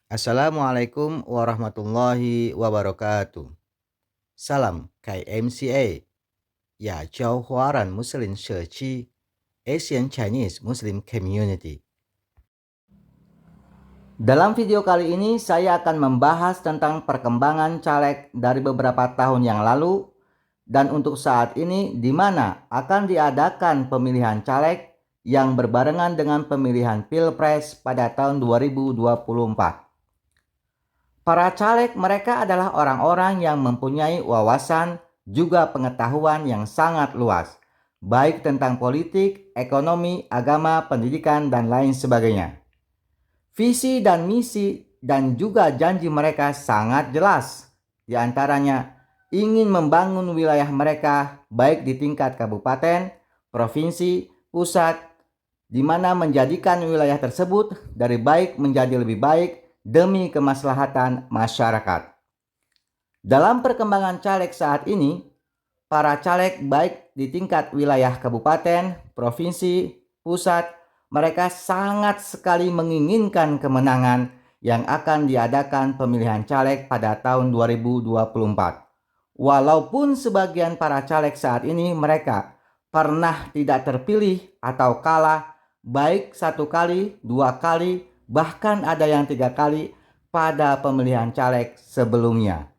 Assalamualaikum warahmatullahi wabarakatuh. Salam KMCA, 亚洲华人 Muslim 社区 Asian Chinese Muslim Community. Dalam video kali ini saya akan membahas tentang perkembangan caleg dari beberapa tahun yang lalu dan untuk saat ini di mana akan diadakan pemilihan caleg yang berbarengan dengan pemilihan Pilpres pada tahun 2024. Para caleg mereka adalah orang-orang yang mempunyai wawasan juga pengetahuan yang sangat luas, baik tentang politik, ekonomi, agama, pendidikan, dan lain sebagainya. Visi dan misi dan juga janji mereka sangat jelas. Di antaranya ingin membangun wilayah mereka baik di tingkat kabupaten, provinsi, pusat, di mana menjadikan wilayah tersebut dari baik menjadi lebih baik demi kemaslahatan masyarakat. Dalam perkembangan caleg saat ini, para caleg baik di tingkat wilayah kabupaten, provinsi, pusat, mereka sangat sekali menginginkan kemenangan yang akan diadakan pemilihan caleg pada tahun 2024. Walaupun sebagian para caleg saat ini mereka pernah tidak terpilih atau kalah baik 1 kali, 2 kali, bahkan ada yang 3 kali pada pemilihan caleg sebelumnya.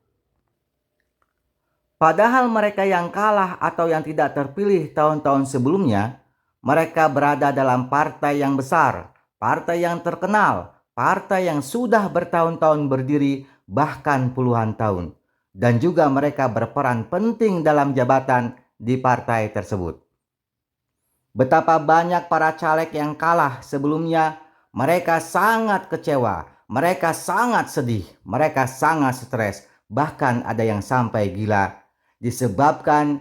Padahal mereka yang kalah atau yang tidak terpilih tahun-tahun sebelumnya, mereka berada dalam partai yang besar, partai yang terkenal, partai yang sudah bertahun-tahun berdiri bahkan puluhan tahun. Dan juga mereka berperan penting dalam jabatan di partai tersebut. Betapa banyak para caleg yang kalah sebelumnya, mereka sangat kecewa, mereka sangat sedih, mereka sangat stres, bahkan ada yang sampai gila. Disebabkan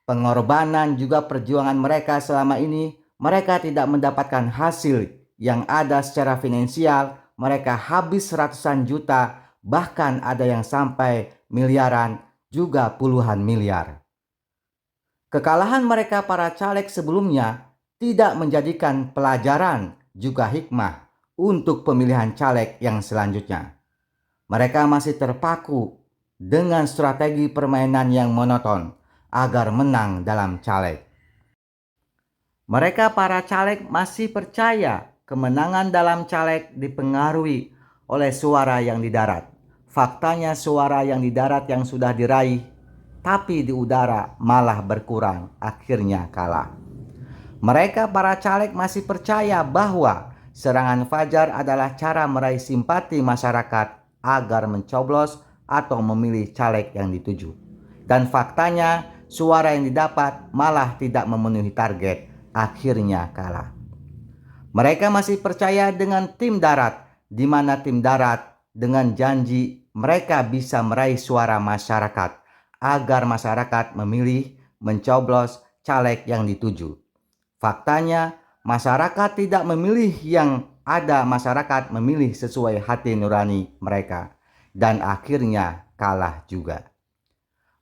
pengorbanan juga perjuangan mereka selama ini, mereka tidak mendapatkan hasil yang ada secara finansial, mereka habis ratusan juta, bahkan ada yang sampai miliaran, juga puluhan miliar. Kekalahan mereka para caleg sebelumnya tidak menjadikan pelajaran juga hikmah untuk pemilihan caleg yang selanjutnya. Mereka masih terpaku dengan strategi permainan yang monoton agar menang dalam caleg. Mereka para caleg masih percaya kemenangan dalam caleg dipengaruhi oleh suara yang di darat. Faktanya suara yang di darat yang sudah diraih, tapi di udara malah berkurang, akhirnya kalah. Mereka para caleg masih percaya bahwa serangan fajar adalah cara meraih simpati masyarakat agar mencoblos atau memilih caleg yang dituju. Dan faktanya suara yang didapat malah tidak memenuhi target, akhirnya kalah. Mereka masih percaya dengan tim darat, di mana tim darat dengan janji mereka bisa meraih suara masyarakat agar masyarakat memilih mencoblos caleg yang dituju. Faktanya masyarakat tidak memilih yang ada, masyarakat memilih sesuai hati nurani mereka dan akhirnya kalah juga.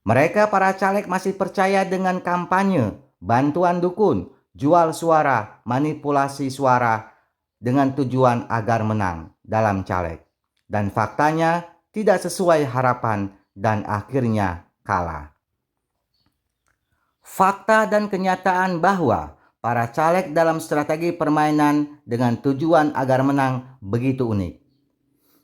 Mereka para caleg masih percaya dengan kampanye, bantuan dukun, jual suara, manipulasi suara dengan tujuan agar menang dalam caleg. Dan faktanya tidak sesuai harapan dan akhirnya kalah. Fakta dan kenyataan bahwa para caleg dalam strategi permainan dengan tujuan agar menang begitu unik.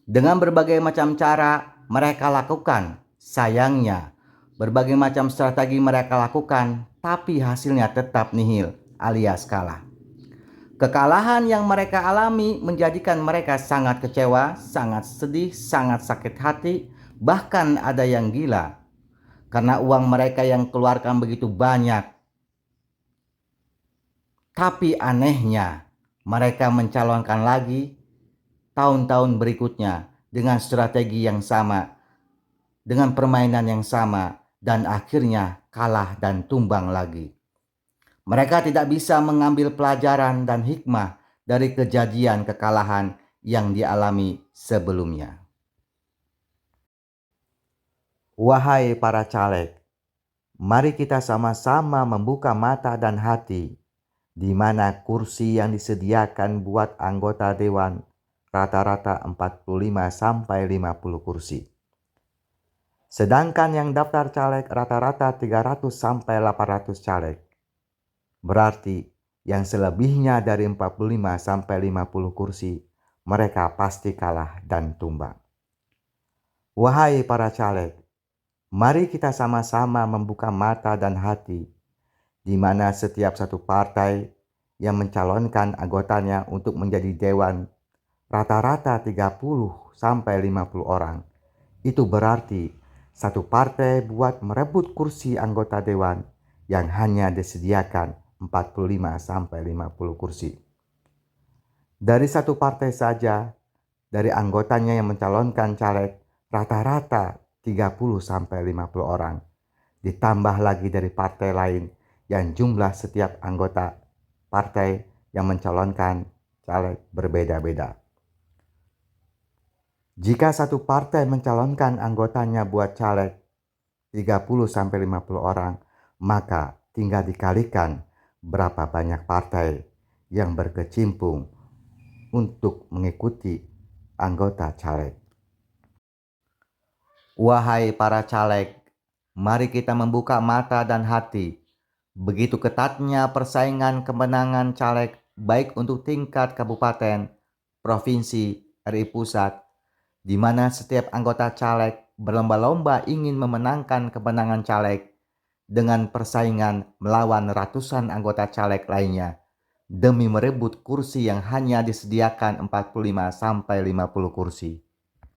Dengan berbagai macam cara mereka lakukan, sayangnya berbagai macam strategi mereka lakukan, tapi hasilnya tetap nihil alias kalah. Kekalahan yang mereka alami menjadikan mereka sangat kecewa, sangat sedih, sangat sakit hati, bahkan ada yang gila. Karena uang mereka yang keluarkan begitu banyak. Tapi anehnya mereka mencalonkan lagi tahun-tahun berikutnya dengan strategi yang sama, dengan permainan yang sama, dan akhirnya kalah dan tumbang lagi. Mereka tidak bisa mengambil pelajaran dan hikmah dari kejadian kekalahan yang dialami sebelumnya. Wahai para caleg, mari kita sama-sama membuka mata dan hati, di mana kursi yang disediakan buat anggota dewan, rata-rata 45-50 kursi. Sedangkan yang daftar caleg rata-rata 300-800 caleg. Berarti yang selebihnya dari 45-50 kursi, mereka pasti kalah dan tumbang. Wahai para caleg, mari kita sama-sama membuka mata dan hati, di mana setiap satu partai yang mencalonkan anggotanya untuk menjadi dewan rata-rata 30-50 orang. Itu berarti satu partai buat merebut kursi anggota dewan yang hanya disediakan 45-50 kursi. Dari satu partai saja, dari anggotanya yang mencalonkan caleg rata-rata 30-50 orang. Ditambah lagi dari partai lain yang jumlah setiap anggota partai yang mencalonkan caleg berbeda-beda. Jika satu partai mencalonkan anggotanya buat caleg 30-50 orang, maka tinggal dikalikan berapa banyak partai yang berkecimpung untuk mengikuti anggota caleg. Wahai para caleg, mari kita membuka mata dan hati. Begitu ketatnya persaingan kemenangan caleg baik untuk tingkat kabupaten, provinsi, RI pusat, di mana setiap anggota caleg berlomba-lomba ingin memenangkan kemenangan caleg dengan persaingan melawan ratusan anggota caleg lainnya demi merebut kursi yang hanya disediakan 45-50 kursi.